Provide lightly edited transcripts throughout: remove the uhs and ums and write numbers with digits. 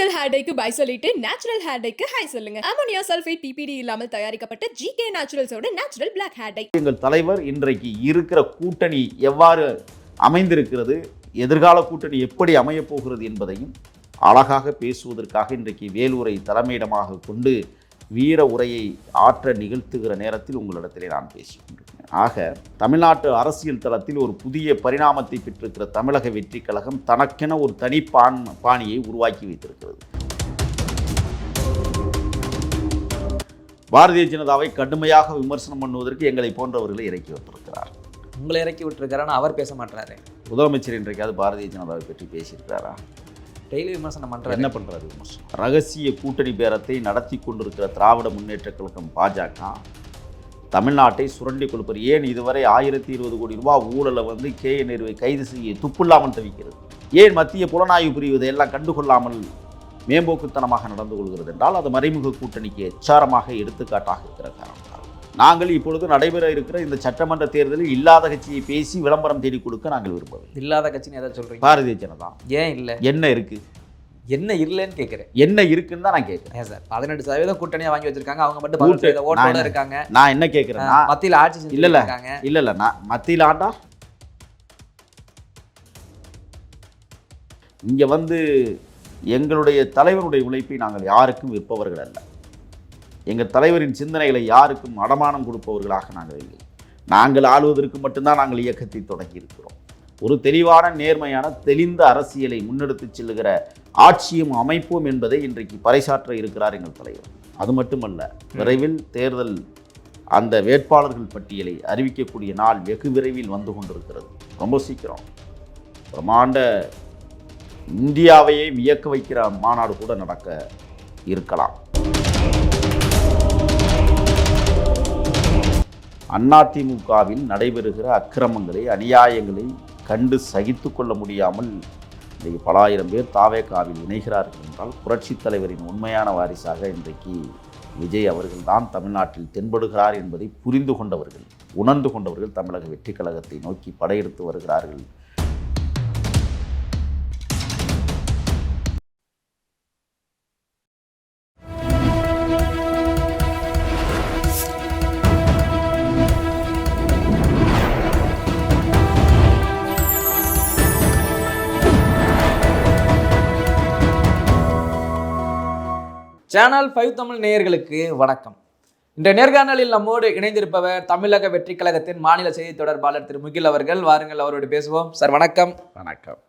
Chemical hair டைக்கு bye சொல்லிட்டு natural hair டைக்கு ஹை சொல்லுங்க. அமோனியா சல்ஃபேட் பிபிடி இல்லாமல் தயாரிக்கப்பட்ட ஜிகே நேச்சுரல்ஸோட நேச்சுரல் பிளாக் ஹேர் டை. எங்கள் தலைவர் இன்றைக்கு இருக்கிற கூட்டணி எவ்வாறு அமைந்திருக்கிறது, எதிர்கால கூட்டணி எப்படி அமையப் போகிறது என்பதையும் அழகாக பேசுவதற்காக இன்றைக்கு வேலூரை தலைமையிடமாக கொண்டு வீர உரையை ஆற்ற நிகழ்த்துகிற நேரத்தில் உங்களிடத்திலே நான் பேசிக்கொண்டிருக்கிறேன். ஆக தமிழ்நாட்டு அரசியல் தளத்தில் ஒரு புதிய பரிணாமத்தை பெற்றிருக்கிற தமிழக வெற்றிக் கழகம் தனக்கென ஒரு தனி பாணியை உருவாக்கி வைத்திருக்கிறது. பாரதிய ஜனதாவை கடுமையாக விமர்சனம் பண்ணுவதற்கு எங்களை போன்றவர்களை இறக்கி விட்டிருக்கிறார். உங்களை இறக்கி விட்டுருக்காருன்னு அவர் பேச மாட்டாரு. முதலமைச்சர் இன்றைக்காவது பாரதிய ஜனதாவை பற்றி பேசியிருக்கிறாரா? டெய்லி விமர்சனம் பண்ணுறாரு. என்ன பண்ணுறாரு விமர்சனம்? ரகசிய கூட்டணி பேரத்தை நடத்தி கொண்டிருக்கிற திராவிட முன்னேற்ற கழகம் பாஜக தமிழ்நாட்டை சுரண்டி கொடுப்பது. ஏன் இதுவரை 1020 கோடி ரூபாய் ஊழலை KN நேருவை கைது செய்ய துப்பில்லாமல் தவிக்கிறது? ஏன் மத்திய புலனாய்வு பிரிவு இதையெல்லாம் கண்டுகொள்ளாமல் மேம்போக்குத்தனமாக நடந்து கொள்கிறது என்றால் அது மறைமுக கூட்டணிக்கு எச்சாரமாக எடுத்துக்காட்டாக இருக்கிற காரணம். நாங்கள் இப்பொழுது நடைபெற இருக்கிற இந்த சட்டமன்ற தேர்தலில் இல்லாத கட்சியை பேசி விளம்பரம் தேடி கொடுக்க நாங்கள் விரும்பவில்லை. இல்லாத கட்சின்னு எதாவது சொல்றீங்க? பாரதிய ஜனதா. ஏன் இல்லை? என்ன இருக்கு? என்ன இல்லைன்னு கேட்குறேன். என்ன இருக்குன்னு தான் நான் கேட்குறேன். சார் 18% கூட்டணியாக வாங்கி வச்சிருக்காங்க, அவங்க மட்டும் 18% ஓட்டோட இருக்காங்க. நான் என்ன கேட்குறேன், மத்தியில் ஆட்சி இல்ல இல்ல நான் மத்தியில் ஆண்டா இங்க எங்களுடைய தலைவருடைய உழைப்பை நாங்கள் யாருக்கும் விற்பவர்கள் அல்ல. எங்கள் தலைவரின் சிந்தனைகளை யாருக்கும் அடமானம் கொடுப்பவர்களாக நாங்கள் இல்லை. நாங்கள் ஆளுவதற்கு மட்டும்தான் நாங்கள் இயக்கத்தை தொடங்கி இருக்கிறோம். ஒரு தெளிவான நேர்மையான தெளிந்த அரசியலை முன்னெடுத்து செல்லுகிற ஆட்சியும் அமைப்போம் என்பதை இன்றைக்கு பறைசாற்ற இருக்கிறார் எங்கள் தலைவர். அது மட்டுமல்ல, விரைவில் தேர்தல் அந்த வேட்பாளர்கள் பட்டியலை அறிவிக்கக்கூடிய நாள் வெகு விரைவில் வந்து கொண்டிருக்கிறது. ரொம்ப சீக்கிரம் பிரம்மாண்ட இந்தியாவையே வியக்க வைக்கிற மாநாடு கூட நடக்க இருக்கலாம். அதிமுகவில் நடைபெறுகிற அக்கிரமங்களை, அநியாயங்களை கண்டு சகித்து கொள்ள முடியாமல் இன்றைக்கு பல ஆயிரம் பேர் தாவேகாவில் இணைகிறார்கள் என்றால் புரட்சித் தலைவரின் உண்மையான வாரிசாக இன்றைக்கு விஜய் அவர்கள்தான் தமிழ்நாட்டில் தென்படுகிறார் என்பதை புரிந்து கொண்டவர்கள், உணர்ந்து கொண்டவர்கள் தமிழக வெற்றி கழகத்தை நோக்கி படையெடுத்து வருகிறார்கள். சேனல் 5 தமிழ் நேயர்களுக்கு வணக்கம். இன்றைய நேர்காணலில் நம்மோடு இணைந்திருப்பவர் தமிழக வெற்றி கழகத்தின் மாநில செய்தி தொடர்பாளர் திரு முகில் அவர்கள். வாருங்கள், அவரோடு பேசுவோம். சார் வணக்கம். வணக்கம்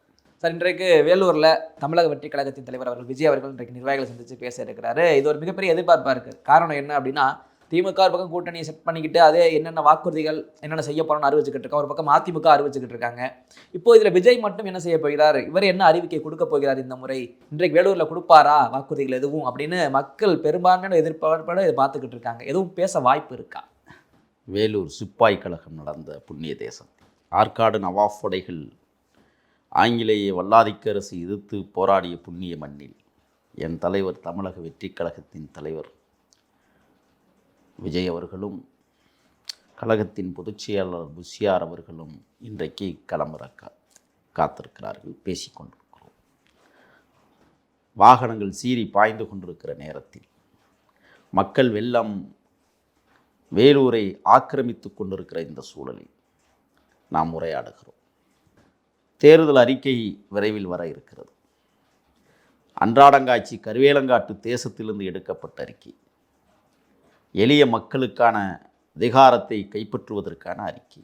சார். இன்றைக்கு வேலூரில் தமிழக வெற்றி கழகத்தின் தலைவர் அவர்கள் விஜய் அவர்கள் இன்றைக்கு நிர்வாகிகளை சந்தித்து பேச இருக்கிறாரு. இது ஒரு மிகப்பெரிய எதிர்பார்ப்பாக இருக்குது. காரணம் என்ன அப்படின்னா, திமுக ஒரு பக்கம் கூட்டணியை செட் பண்ணிக்கிட்டு அதே என்னென்ன வாக்குறுதிகள் என்னென்ன செய்ய போகிறோம்னு அறிவிச்சுக்கிட்டு இருக்கோம். ஒரு பக்கம் அதிமுக அறிவிச்சுக்கிட்டு இருக்காங்க. இப்போ இதில் விஜய் மட்டும் என்ன செய்ய போகிறார், இவர் என்ன அறிவிக்கை கொடுக்க போகிறார் இந்த முறை, இன்றைக்கு வேலூரில் கொடுப்பாரா வாக்குறுதிகள் எதுவும் அப்படின்னு மக்கள் பெரும்பான்மையான எதிர்பார்ப்போட இதை பார்த்துக்கிட்டு இருக்காங்க. எதுவும் பேச வாய்ப்பு இருக்கா? வேலூர் சிப்பாய் கழகம் நடந்த புண்ணிய தேசம். ஆற்காடு நவாப் படைகள் ஆங்கிலேய வல்லாதிக்கரசு எதிர்த்து போராடிய புண்ணிய மண்ணில் என் தலைவர் தமிழக வெற்றி கழகத்தின் தலைவர் விஜய் அவர்களும் கழகத்தின் பொதுச் செயலாளர் புஷியார் அவர்களும் இன்றைக்கு களமிற காத்திருக்கிறார்கள். பேசிக்கொண்டிருக்கிறோம். வாகனங்கள் சீறி பாய்ந்து கொண்டிருக்கிற நேரத்தில் மக்கள் வெள்ளம் வேலூரை ஆக்கிரமித்து கொண்டிருக்கிற இந்த சூழலில் நாம் உரையாடுகிறோம். தேர்தல் அறிக்கை விரைவில் வர இருக்கிறது. அன்றாடங்காட்சி கருவேலங்காட்டு தேசத்திலிருந்து எடுக்கப்பட்ட அறிக்கை, எளிய மக்களுக்கான அதிகாரத்தை கைப்பற்றுவதற்கான அறிக்கை,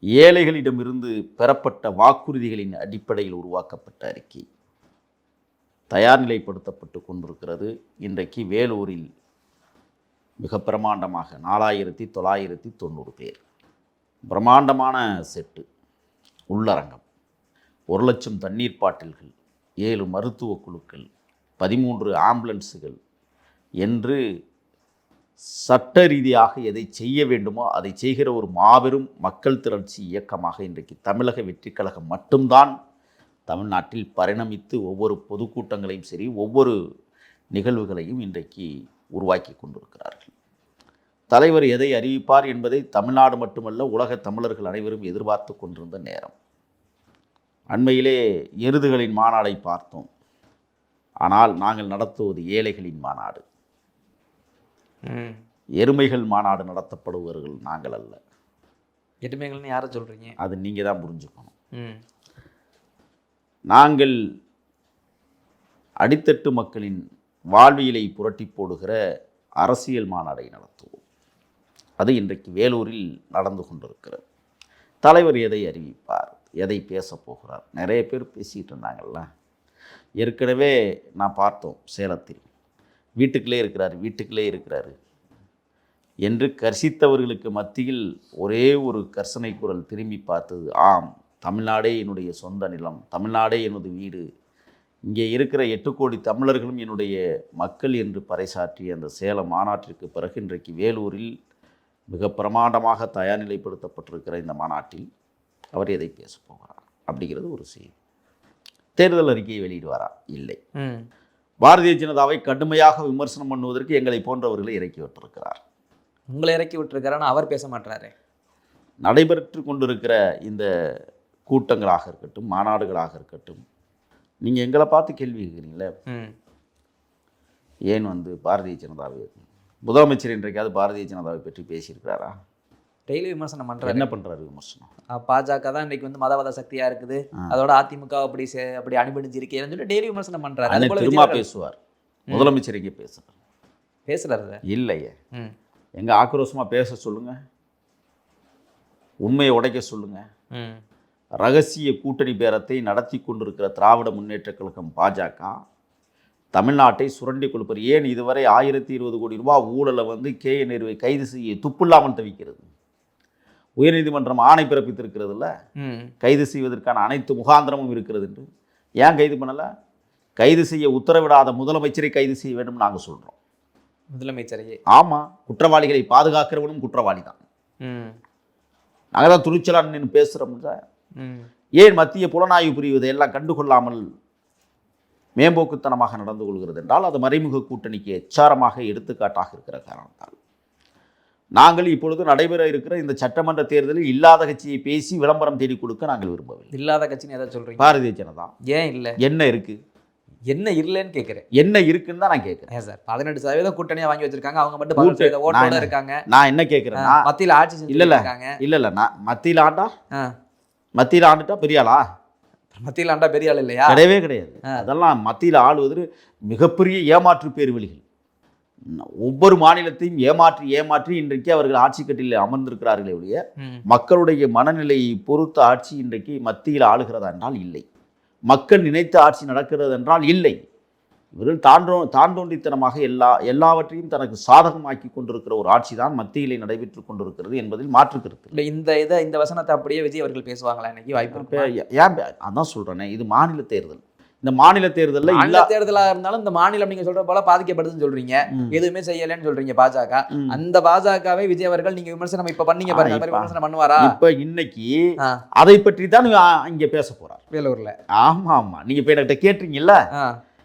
ஏழைகளிடமிருந்து பெறப்பட்ட வாக்குறுதிகளின் அடிப்படையில் உருவாக்கப்பட்ட அறிக்கை தயார் நிலைப்படுத்தப்பட்டு கொண்டிருக்கிறது. இன்றைக்கு வேலூரில் மிக பிரமாண்டமாக 4990 பேர், பிரம்மாண்டமான செட்டு, உள்ளரங்கம், 1,00,000 தண்ணீர் பாட்டில்கள், 7 மருத்துவ குழுக்கள், 13 ஆம்புலன்ஸுகள் என்று சட்ட ரீதியாக எதை செய்ய வேண்டுமோ அதை செய்கிற ஒரு மாபெரும் மக்கள் திரட்சி இயக்கமாக இன்றைக்கு தமிழக வெற்றி கழகம் மட்டும்தான் தமிழ்நாட்டில் பரிணமித்து ஒவ்வொரு பொதுக்கூட்டங்களையும் சரி, ஒவ்வொரு நிகழ்வுகளையும் இன்றைக்கு உருவாக்கி கொண்டிருக்கிறார்கள். தலைவர் எதை அறிவிப்பார் என்பதை தமிழ்நாடு மட்டுமல்ல உலக தமிழர்கள் அனைவரும் எதிர்பார்த்து கொண்டிருந்த நேரம். அண்மையிலே எருதுகளின் மாநாடை பார்த்தோம். ஆனால் நாங்கள் நடத்துவது ஏழைகளின் மாநாடு. எருமைகள் மாநாடு நடத்தப்படுபவர்கள் நாங்கள் அல்ல. எருமைகள்னு யாரை சொல்றீங்க? அது நீங்கள் தான் புரிஞ்சுக்கணும். நாங்கள் அடித்தட்டு மக்களின் வாழ்வியலை புரட்டி போடுகிற அரசியல் மாநாடை நடத்துவோம். அது இன்றைக்கு வேலூரில் நடந்து கொண்டிருக்கிறது. தலைவர் எதை அறிவிப்பார், எதை பேசப் போகிறார், நிறைய பேர் பேசிக்கிட்டு இருந்தாங்கல்ல. ஏற்கனவே நான் பார்த்தோம், சேலத்தில் வீட்டுக்குள்ளே இருக்கிறாரு என்று கர்சித்தவர்களுக்கு மத்தியில் ஒரே ஒரு கர்சனை குரல் திரும்பி பார்த்தது, ஆம், தமிழ்நாடே என்னுடைய சொந்த நிலம், தமிழ்நாடே எனது வீடு, இங்கே இருக்கிற 8 கோடி தமிழர்களும் என்னுடைய மக்கள் என்று பறைசாற்றிய அந்த சேலம் மாநாட்டிற்கு பிறகு இன்றைக்கு வேலூரில் மிக பிரமாண்டமாக தயார் நிலைப்படுத்தப்பட்டிருக்கிற இந்த மாநாட்டில் அவர் எதை பேசப் போகிறார் அப்படிங்கிறது ஒரு செய்தி. தேர்தல் அறிக்கையை வெளியிடுவாரா? இல்லை. பாரதிய ஜனதாவை கடுமையாக விமர்சனம் பண்ணுவதற்கு எங்களை போன்றவர்களை இறக்கி விட்டிருக்கிறார். உங்களை இறக்கி விட்டுருக்காருன்னு அவர் பேச மாட்டாரு. நடைபெற்று கொண்டிருக்கிற இந்த கூட்டங்களாக இருக்கட்டும், மாநாடுகளாக இருக்கட்டும், நீங்கள் எங்களை பார்த்து கேள்வி கேட்குறீங்களே, ஏன் பாரதிய ஜனதாவை முதலமைச்சர் இன்றைக்காவது பாரதிய ஜனதாவை பற்றி பேசியிருக்கிறாரா? டெய்லி விமர்சனம் பண்ணுறாரு. என்ன பண்ணுறாரு விமர்சனம்? பாஜக தான் இன்றைக்கு மதவாத சக்தியாக இருக்குது, அதோட அதிமுக அப்படி அனுபவிச்சிருக்கேன்னு சொல்லி டெய்லி விமர்சனம் பண்ணுறாரு. திரும்ப பேசுவார். முதலமைச்சர் இங்கே பேசுறாரு இல்லையே. எங்க ஆக்ரோஷமாக பேச சொல்லுங்க, உண்மையை உடைக்க சொல்லுங்க. ரகசிய கூட்டணி பேரத்தை நடத்தி கொண்டிருக்கிற திராவிட முன்னேற்ற கழகம் பாஜக தமிழ்நாட்டை சுரண்டி கொடுப்பது. ஏன் இதுவரை 1020 கோடி ரூபாய் ஊழலை KN நேருவை கைது செய்ய துப்பில்லாமல் தவிக்கிறது? உயர்நீதிமன்றம் ஆணை பிறப்பித்திருக்கிறதுல, கைது செய்வதற்கான அனைத்து முகாந்திரமும் இருக்கிறது என்று. ஏன் கைது பண்ணலை? கைது செய்ய உத்தரவிடாத முதலமைச்சரை கைது செய்ய வேண்டும் நாங்கள் சொல்கிறோம். முதலமைச்சரையே? ஆமாம், குற்றவாளிகளை பாதுகாக்கிறவனும் குற்றவாளி தான். நாங்கள் தான் துணிச்சலான்னு பேசுகிறோம்ல. ஏன் மத்திய புலனாய்வு பிரிவு இதையெல்லாம் கண்டுகொள்ளாமல் மேம்போக்குத்தனமாக நடந்து கொள்கிறது என்றால் அது மறைமுக கூட்டணிக்கு எச்சாரமாக எடுத்துக்காட்டாக இருக்கிற காரணத்தால் நாங்கள் இப்பொழுது நடைபெற இருக்கிற இந்த சட்டமன்ற தேர்தலில் இல்லாத கட்சியை பேசி விளம்பரம் தேடி கொடுக்க நாங்கள் விரும்பவில்லை. இல்லாத கட்சின்னு எதை சொல்றீங்க? பாரதிய ஜனதா. ஏன் இல்லை? என்ன இருக்கு? என்ன இல்லைன்னு கேட்குறேன். என்ன இருக்குன்னு தான் நான் கேட்குறேன். சார் 18% கூட்டணியாக வாங்கி வச்சிருக்காங்க, அவங்க மட்டும் 18% ஓட்டோட இருக்காங்க. நான் என்ன கேட்குறேன், மத்தியில் ஆட்சி இல்லை நான் மத்தியில் ஆண்டா, மத்தியில் ஆண்டுட்டா பெரியாளா? மத்தியில் ஆண்டா பெரிய ஆள் இல்லையா? கிடையவே கிடையாது. அதெல்லாம் மத்தியில் ஆளுவது மிகப்பெரிய ஏமாற்று பேர்வழிகள். ஒவ்வொரு மாநிலத்தையும் ஏமாற்றி இன்றைக்கு அவர்கள் ஆட்சி கட்டில் அமர்ந்திருக்கிறார்களே ஒழிய மக்களுடைய மனநிலையை பொறுத்த ஆட்சி இன்றைக்கு மத்தியில் ஆளுகிறதா என்றால் இல்லை. மக்கள் நினைத்த ஆட்சி நடக்கிறது என்றால் இல்லை. இவர்கள் தாண்டோண்டித்தனமாக எல்லாவற்றையும் தனக்கு சாதகமாக்கி கொண்டிருக்கிற ஒரு ஆட்சி தான் மத்தியிலே நடைபெற்று கொண்டிருக்கிறது என்பதில் மாற்றுக்கிறது இல்லை. இந்த வசனத்தை அப்படியே விஜய் அவர்கள் பேசுவாங்களா? இன்னைக்கு வாய்ப்பு ஏன் அதான் சொல்றேனே, இது மாநில தேர்தல். இந்த மாநில தேர்தலில் எல்லா தேர்தலாக இருந்தாலும் இந்த மாநிலம் நீங்க சொல்ற போல பாதிக்கப்படுதுன்னு சொல்றீங்க, எதுவுமே செய்யலைன்னு சொல்றீங்க பாஜக. அந்த பாஜகவை விஜய் அவர்கள் நீங்க விமர்சனம் இப்ப பண்ணீங்க பாருங்க, விமர்சனம் பண்ணுவாரா? இப்ப இன்னைக்கு அதை பற்றி தான் இங்க பேச போறார் வேலூர்ல. ஆமா, நீங்க இப்ப என்கிட்ட கேட்டீங்கல்ல,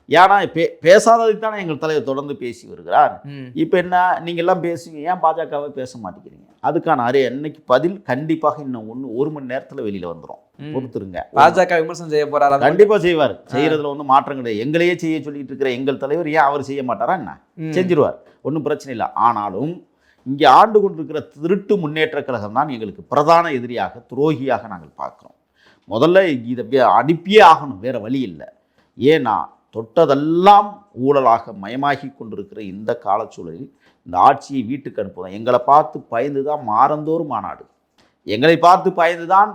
ஏன்னா பேசாததை தானே எங்கள் தலைவர் தொடர்ந்து பேசி வருகிறார். இப்போ என்ன நீங்கள் எல்லாம் பேசுவீங்க, ஏன் பாஜகவை பேச மாட்டேங்கிறீங்க? அதுக்கான என்னைக்கு பதில் கண்டிப்பாக இன்னும் 1 மணி நேரத்தில் வெளியில் வந்துடும். பொறுத்துருங்க. பாஜக விமர்சனம் செய்ய போறாரு, கண்டிப்பாக செய்வார். செய்யறதுல ஒன்றும் மாற்றம் கிடையாது. எங்களையே செய்ய சொல்லிட்டு இருக்கிற எங்கள் தலைவர் ஏன் அவர் செய்ய மாட்டாரா? என்ன செஞ்சிருவார், ஒன்றும் பிரச்சனை இல்லை. ஆனாலும் இங்கே ஆண்டு கொண்டிருக்கிற திருட்டு முன்னேற்ற கழகம் தான் எங்களுக்கு பிரதான எதிரியாக, துரோகியாக நாங்கள் பார்க்குறோம். முதல்ல இதை அனுப்பியே ஆகணும், வேற வழி இல்லை. ஏன்னா தொட்டதெல்லாம் ஊழலாக மயமாகி கொண்டிருக்கிற இந்த காலச்சூழலில் இந்த ஆட்சியை வீட்டுக்கு அனுப்புவோம். எங்களை பார்த்து பயந்து தான் மாறந்தோறும் மாநாடு, எங்களை பார்த்து பயந்து தான்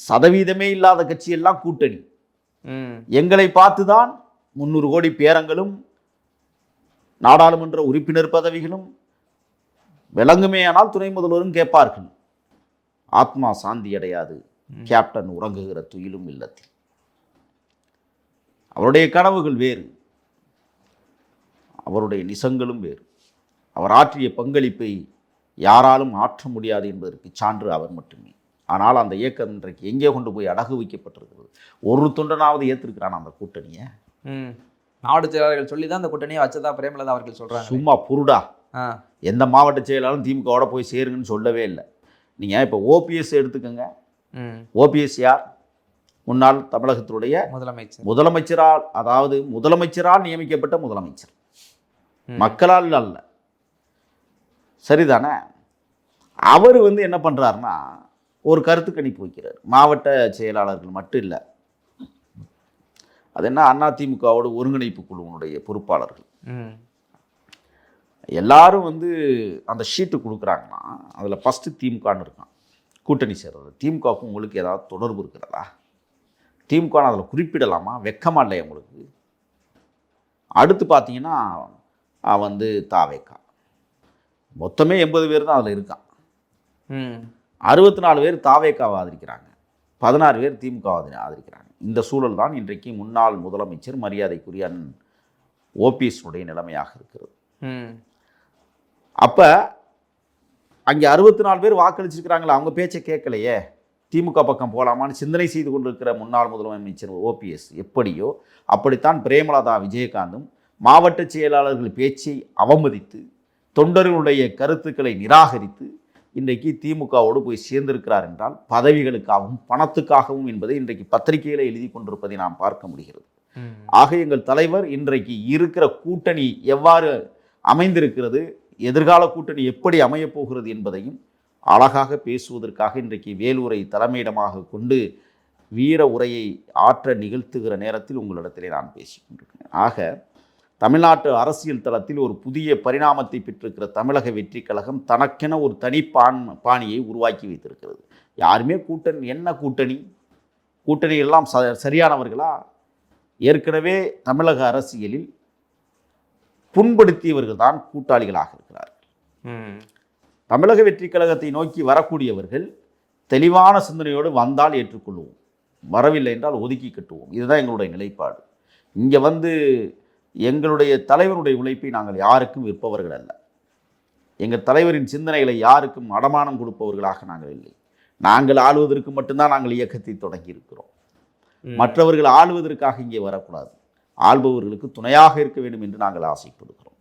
சதவீதமே இல்லாத கட்சியெல்லாம் கூட்டணி, எங்களை பார்த்து தான் 300 கோடி பேரங்களும் நாடாளுமன்ற உறுப்பினர் பதவிகளும் விளங்குமேயானால் துணை முதல்வரும் கேட்பார்கள். ஆத்மா சாந்தி அடையாது, கேப்டன் உறங்குகிற துயிலும் இல்லத்தில். அவருடைய கனவுகள் வேறு, அவருடைய நிசங்களும் வேறு. அவர் ஆற்றிய பங்களிப்பை யாராலும் ஆற்ற முடியாது என்பதற்கு சான்று அவர் மட்டுமே. ஆனால் அந்த இயக்கம் இன்றைக்கு எங்கே கொண்டு போய் அடகு வைக்கப்பட்டிருக்கிறது? ஒரு தொண்டனாவது ஏற்றிருக்கிறான் அந்த கூட்டணியை? மாவட்ட செயலாளர்கள் சொல்லி தான் அந்த கூட்டணியை வச்சதா பிரேமலதா அவர்கள் சொல்கிறாங்க. சும்மா புருடா. எந்த மாவட்ட செயலாளரும் திமுகவோட போய் சேருங்கன்னு சொல்லவே இல்லை. நீங்கள் இப்போ ஓபிஎஸ் எடுத்துக்கோங்க. ஓபிஎஸ் யார்? முன்னாள் தமிழகத்தினுடைய முதலமைச்சரால், அதாவது முதலமைச்சரால் நியமிக்கப்பட்ட முதலமைச்சர், மக்களால் அல்ல. சரிதானே? அவர் என்ன பண்ணுறாருன்னா ஒரு கருத்து கணிப்பு வைக்கிறார். மாவட்ட செயலாளர்கள் மட்டும் இல்லை, அது என்ன அதிமுகவோட ஒருங்கிணைப்பு குழுவினுடைய பொறுப்பாளர்கள் எல்லாரும் அந்த ஷீட்டு கொடுக்குறாங்கன்னா அதில் ஃபஸ்ட்டு திமுகன்னு இருக்கான், கூட்டணி சேர்றது. திமுகவுக்கும் உங்களுக்கு ஏதாவது தொடர்பு இருக்கிறதா? திமுக அதில் குறிப்பிடலாமா? வெக்கமா இல்லையா உங்களுக்கு? அடுத்து பார்த்தீங்கன்னா தாவேக்கா, மொத்தமே 80 பேர் தான் அதில் இருக்கான். 64 பேர் தாவேக்காவை ஆதரிக்கிறாங்க, 16 பேர் திமுக ஆதரிக்கிறாங்க. இந்த சூழல் தான் இன்றைக்கு முன்னாள் முதலமைச்சர் மரியாதைக்குரிய ஓபிஎஸ்னுடைய நிலைமையாக இருக்கிறது. அப்போ அங்கே 64 பேர் வாக்களிச்சிருக்கிறாங்களா, அவங்க பேச்சை கேட்கலையே, திமுக பக்கம் போகலாமான்னு சிந்தனை செய்து கொண்டிருக்கிற முன்னாள் முதலமைச்சர் ஓபிஎஸ் எப்படியோ அப்படித்தான் பிரேமலதா விஜயகாந்தும் மாவட்ட செயலாளர்கள் பேச்சை அவமதித்து தொண்டர்களுடைய கருத்துக்களை நிராகரித்து இன்றைக்கு திமுகவோடு போய் சேர்ந்திருக்கிறார் என்றால் பதவிகளுக்காகவும் பணத்துக்காகவும் என்பதை இன்றைக்கு பத்திரிகையில் எழுதி கொண்டிருப்பதை நாம் பார்க்க முடிகிறது. ஆக எங்கள் தலைவர் இன்றைக்கு இருக்கிற கூட்டணி எவ்வாறு அமைந்திருக்கிறது, எதிர்கால கூட்டணி எப்படி அமையப் போகிறது என்பதையும் அழகாக பேசுவதற்காக இன்றைக்கு வேலூரை தலைமையிடமாக கொண்டு வீர உரையை ஆற்ற நிகழ்த்துகிற நேரத்தில் உங்களிடத்திலே நான் பேசிக்கொண்டிருக்கிறேன். ஆக தமிழ்நாட்டு அரசியல் தளத்தில் ஒரு புதிய பரிணாமத்தை பெற்றிருக்கிற தமிழக வெற்றி கழகம் தனக்கென ஒரு தனி பாணியை உருவாக்கி வைத்திருக்கிறது. யாருமே கூட்டணி எல்லாம் சரியானவர்களா? ஏற்கனவே தமிழக அரசியலில் புண்படுத்தியவர்கள் தான் கூட்டாளிகளாக இருக்கிறார்கள். தமிழக வெற்றி கழகத்தை நோக்கி வரக்கூடியவர்கள் தெளிவான சிந்தனையோடு வந்தால் ஏற்றுக்கொள்வோம், வரவில்லை என்றால் ஒதுக்கி கட்டுவோம். இதுதான் எங்களுடைய நிலைப்பாடு. இங்கே எங்களுடைய தலைவருடைய உழைப்பை நாங்கள் யாருக்கும் விற்பவர்கள் அல்ல. எங்கள் தலைவரின் சிந்தனைகளை யாருக்கும் அடமானம் கொடுப்பவர்களாக நாங்கள் இல்லை. நாங்கள் ஆளுவதற்கு மட்டும்தான் நாங்கள் இயக்கத்தை தொடங்கி இருக்கிறோம். மற்றவர்கள் ஆளுவதற்காக இங்கே வரக்கூடாது, ஆள்பவர்களுக்கு துணையாக இருக்க வேண்டும் என்று நாங்கள் ஆசைப்படுகிறோம்.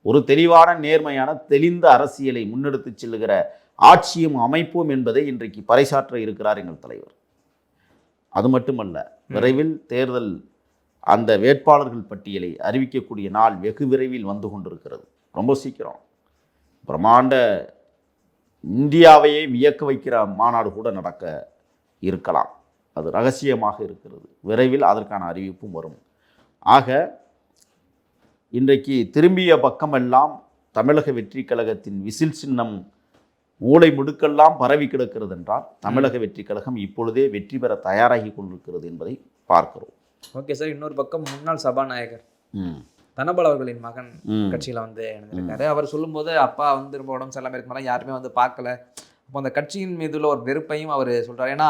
ஒரு தெளிவான நேர்மையான தெளிந்த அரசியலை முன்னெடுத்து செல்லுகிற ஆட்சியும் அமைப்போம் என்பதை இன்றைக்கு பறைசாற்ற இருக்கிறார் எங்கள் தலைவர். அது மட்டுமல்ல, விரைவில் தேர்தல் அந்த வேட்பாளர்கள் பட்டியலை அறிவிக்கக்கூடிய நாள் வெகு விரைவில் வந்து கொண்டிருக்கிறது. ரொம்ப சீக்கிரம் பிரம்மாண்ட இந்தியாவையே வியக்க வைக்கிற மாநாடு கூட நடக்க இருக்கலாம். அது ரகசியமாக இருக்கிறது. விரைவில் அதற்கான அறிவிப்பும் வரும். ஆக இன்றைக்கு திரும்பிய பக்கமெல்லாம் தமிழக வெற்றி கழகத்தின் விசில் சின்னம் மூளை முடுக்கெல்லாம் பரவி கிடக்கிறது என்றால் தமிழக வெற்றி கழகம் இப்பொழுதே வெற்றி பெற தயாராகி கொண்டிருக்கிறது என்பதை பார்க்கிறோம். ஓகே சார், இன்னொரு பக்கம் முன்னாள் சபாநாயகர் தனபால் அவர்களின் மகன் கட்சியில் இணைந்திருக்காரு. அவர் சொல்லும்போது அப்பா ரொம்ப உடம்பு சரியில்லாமல் இருக்கும்போது யாருமே பார்க்கல. அப்போ அந்த கட்சியின் மீதுள்ள ஒரு வெறுப்பையும் அவர் சொல்கிறார். ஏன்னா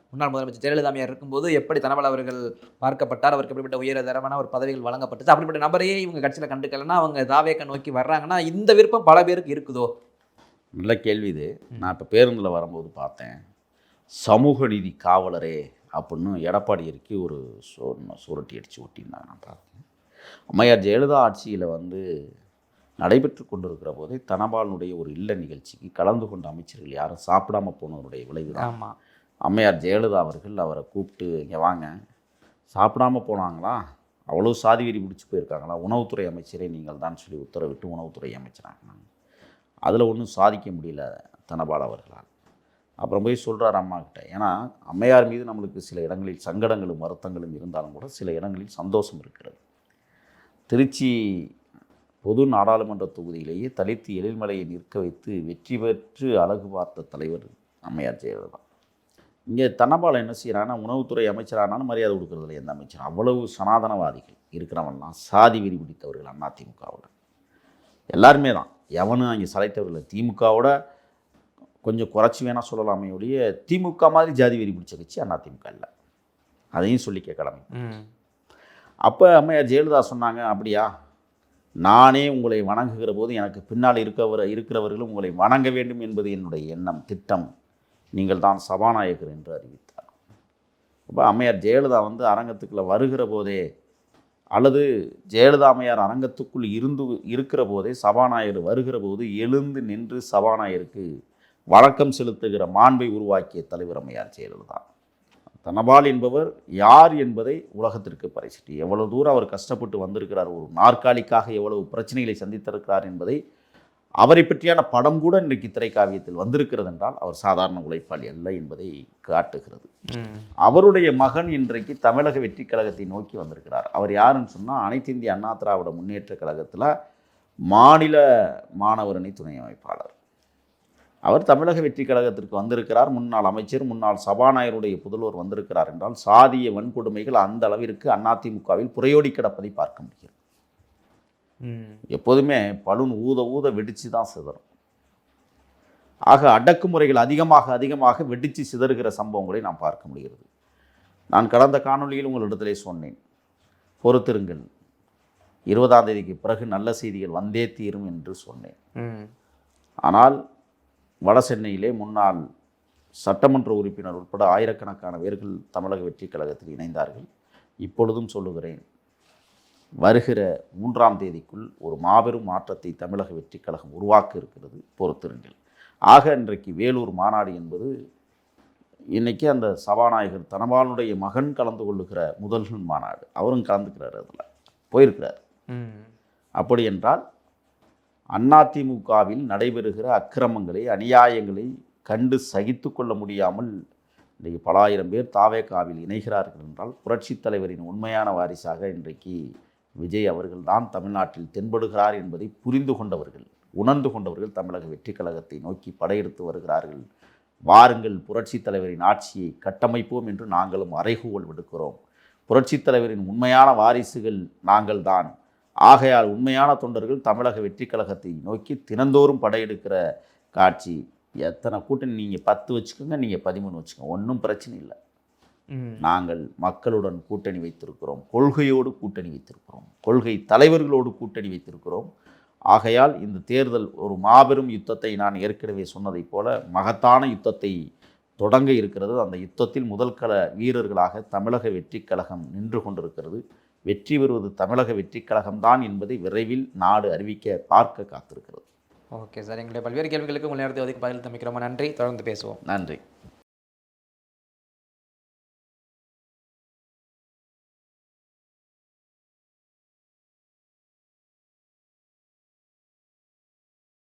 முன்னாள் முதலமைச்சர் ஜெயலலிதாமையார் இருக்கும்போது எப்படி தனபால் அவர்கள் பார்க்கப்பட்டார், அவருக்கு எப்படிப்பட்ட உயர்தரமான ஒரு பதவிகள் வழங்கப்பட்டுச்சு, அப்படிப்பட்ட நபரையே இவங்க கட்சியில் கண்டுக்கலன்னா அவங்க தாவேக்க நோக்கி வர்றாங்கன்னா இந்த விருப்பம் பல பேருக்கு இருக்குதோ? நல்ல கேள்வி இது. நான் இப்போ பேருந்தில் வரும்போது பார்த்தேன், சமூக நீதி காவலரே அப்படின்னு எடப்பாடியருக்கு ஒரு சுரட்டி அடித்து ஒட்டியிருந்தாங்க. நான் பார்த்தேன். அம்மையார் ஜெயலலிதா ஆட்சியில் நடைபெற்று கொண்டிருக்கிற போதே தனபாலுடைய ஒரு இல்ல நிகழ்ச்சிக்கு கலந்து கொண்ட அமைச்சர்கள் யாரும் சாப்பிடாம போனதனுடைய விளைவு தான். அம்மையார் ஜெயலலிதா அவர்கள் அவரை கூப்பிட்டு, இங்கே வாங்க, சாப்பிடாம போனாங்களா, அவ்வளோ சாதி வெறி பிடிச்சி போயிருக்காங்களா, உணவுத்துறை அமைச்சரே நீங்கள் தான் சொல்லி உத்தரவிட்டு உணவுத்துறை அமைச்சராங்க. அதில் ஒன்றும் சாதிக்க முடியல தனபால் அவர்களால். அப்புறம் போய் சொல்கிறார் அம்மா கிட்ட. ஏன்னா அம்மையார் மீது நம்மளுக்கு சில இடங்களில் சங்கடங்களும் வருத்தங்களும் இருந்தாலும் கூட சில இடங்களில் சந்தோஷம் இருக்கிறது. திருச்சி பொது நாடாளுமன்ற தொகுதியிலேயே தலித்து எழில்மலையை நிற்க வைத்து வெற்றி பெற்று அழகு பார்த்த தலைவர் அம்மையார் ஜெயலலிதா. இங்கே தனபால் என்ன செய்கிறாங்கன்னா, உணவுத்துறை அமைச்சரானாலும் மரியாதை கொடுக்கறதில்ல எந்த அமைச்சர். அவ்வளவு சனாதனவாதிகள் இருக்கிறவன்லாம் சாதி வெறி பிடித்தவர்கள் அதிமுகவோட எல்லாருமே தான். எவனும் அங்கே சளைத்தவர்கள். திமுகவோட கொஞ்சம் குறைச்சி வேணால் சொல்லலாமே ஒழிய திமுக மாதிரி ஜாதி வெறி பிடிச்ச கட்சி அதிமுக இல்லை. அதையும் சொல்லிக்க கடமை. அப்போ அம்மையார் ஜெயலலிதா சொன்னாங்க, அப்படியா, நானே உங்களை வணங்குகிற போது எனக்கு பின்னால் இருக்கிறவர்களும் உங்களை வணங்க வேண்டும் என்பது என்னுடைய எண்ணம், திட்டம். நீங்கள் தான் சபாநாயகர் என்று அறிவித்தார். அப்போ அம்மையார் ஜெயலலிதா அரங்கத்துக்குள்ளே வருகிற போதே அல்லது ஜெயலலிதா அம்மையார் அரங்கத்துக்குள் இருக்கிற போதே சபாநாயகர் வருகிற போது எழுந்து நின்று சபாநாயகருக்கு வணக்கம் செலுத்துகிற மாண்பை உருவாக்கிய தலைவர் அம்மையார் ஜெயலலிதா. தனபால் என்பவர் யார் என்பதை உலகத்திற்கு பறைச்சிட்டு எவ்வளவு தூரம் அவர் கஷ்டப்பட்டு வந்திருக்கிறார், ஒரு நாற்காலிக்காக எவ்வளவு பிரச்சனைகளை சந்தித்திருக்கிறார் என்பதை அவரை பற்றியான படம் கூட இன்றைக்கு திரைக்காவியத்தில் வந்திருக்கிறது என்றால் அவர் சாதாரண உழைப்பாளி அல்ல என்பதை காட்டுகிறது. அவருடைய மகன் இன்றைக்கு தமிழக வெற்றி கழகத்தை நோக்கி வந்திருக்கிறார். அவர் யாருன்னு சொன்னால் அனைத்து இந்திய அண்ணா திராவிட முன்னேற்ற கழகத்தில் மாநில மாணவரணி துணை அமைப்பாளர். அவர் தமிழக வெற்றி கழகத்திற்கு வந்திருக்கிறார். முன்னாள் அமைச்சர், முன்னாள் சபாநாயகருடைய புதல்வர் வந்திருக்கிறார் என்றால் சாதிய வன்கொடுமைகள் அந்த அளவிற்கு அதிமுகவில் புரையோடி கிடப்பதை பார்க்க முடிகிறது. எப்போதுமே பலூன் ஊத ஊத வெடிச்சு தான் சிதறும். ஆக அடக்குமுறைகள் அதிகமாக வெடித்து சிதறுகிற சம்பவங்களை நாம் பார்க்க முடிகிறது. நான் கடந்த காணொலியில் உங்களிடத்திலே சொன்னேன், பொறுத்திருங்கள், 20ஆம் தேதிக்கு பிறகு நல்ல செய்திகள் வந்தே தீரும் என்று சொன்னேன். ஆனால் வட சென்னையிலே முன்னாள் சட்டமன்ற உறுப்பினர் உட்பட ஆயிரக்கணக்கான பேர்கள் தமிழக வெற்றி கழகத்தில் இணைந்தார்கள். இப்பொழுதும் சொல்லுகிறேன், வருகிற 3ஆம் தேதிக்குள் ஒரு மாபெரும் மாற்றத்தை தமிழக வெற்றி கழகம் உருவாக்க இருக்கிறது, பொறுத்திருங்கள். ஆக இன்றைக்கு வேலூர் மாநாடு என்பது இன்றைக்கி அந்த சபாநாயகர் தனபாலுடைய மகன் கலந்து கொள்ளுகிற முதல் மாநாடு. அவரும் கலந்துக்கிறார், அதில் போயிருக்கிறார். அப்படி என்றால் அதிமுகவில் நடைபெறுகிற அக்கிரமங்களை, அநியாயங்களை கண்டு சகித்து கொள்ள முடியாமல் இன்றைக்கு பல ஆயிரம் பேர் தாவேகாவில் இணைகிறார்கள் என்றால் புரட்சித் தலைவரின் உண்மையான வாரிசாக இன்றைக்கு விஜய் அவர்கள்தான் தமிழ்நாட்டில் தென்படுகிறார் என்பதை புரிந்து கொண்டவர்கள், உணர்ந்து கொண்டவர்கள் தமிழக வெற்றி கழகத்தை நோக்கி படையெடுத்து வருகிறார்கள். வாருங்கள், புரட்சித் தலைவரின் ஆட்சியை கட்டமைப்போம் என்று நாங்களும் அறைகூவல் விடுக்கிறோம். புரட்சித் தலைவரின் உண்மையான வாரிசுகள் நாங்கள்தான். ஆகையால் உண்மையான தொண்டர்கள் தமிழக வெற்றி கழகத்தை நோக்கி தினந்தோறும் படையெடுக்கிற காட்சி. எத்தனை கூட்டணி நீங்கள் 10 வச்சுக்கோங்க, நீங்கள் 13 வச்சுக்கோங்க, ஒன்றும் பிரச்சனை இல்லை. நாங்கள் மக்களுடன் கூட்டணி வைத்திருக்கிறோம், கொள்கையோடு கூட்டணி வைத்திருக்கிறோம், கொள்கை தலைவர்களோடு கூட்டணி வைத்திருக்கிறோம். ஆகையால் இந்த தேர்தல் ஒரு மாபெரும் யுத்தத்தை, நான் ஏற்கனவே சொன்னதைப் போல மகத்தான யுத்தத்தை தொடங்க இருக்கிறது. அந்த யுத்தத்தில் முதல் கள வீரர்களாக தமிழக வெற்றி கழகம் நின்று கொண்டிருக்கிறது. வெற்றி பெறுவது தமிழக வெற்றி கழகம்தான் என்பதை விரைவில் நாடு அறிவிக்க பார்க்க காத்திருக்கிறது. ஓகே சார், எங்களுடைய பல்வேறு கேள்விகளுக்கு உங்கள் நேரத்தை ஒதுக்கி பதில் தம்பிக்கிறோம். நன்றி, தொடர்ந்து பேசுவோம். நன்றி.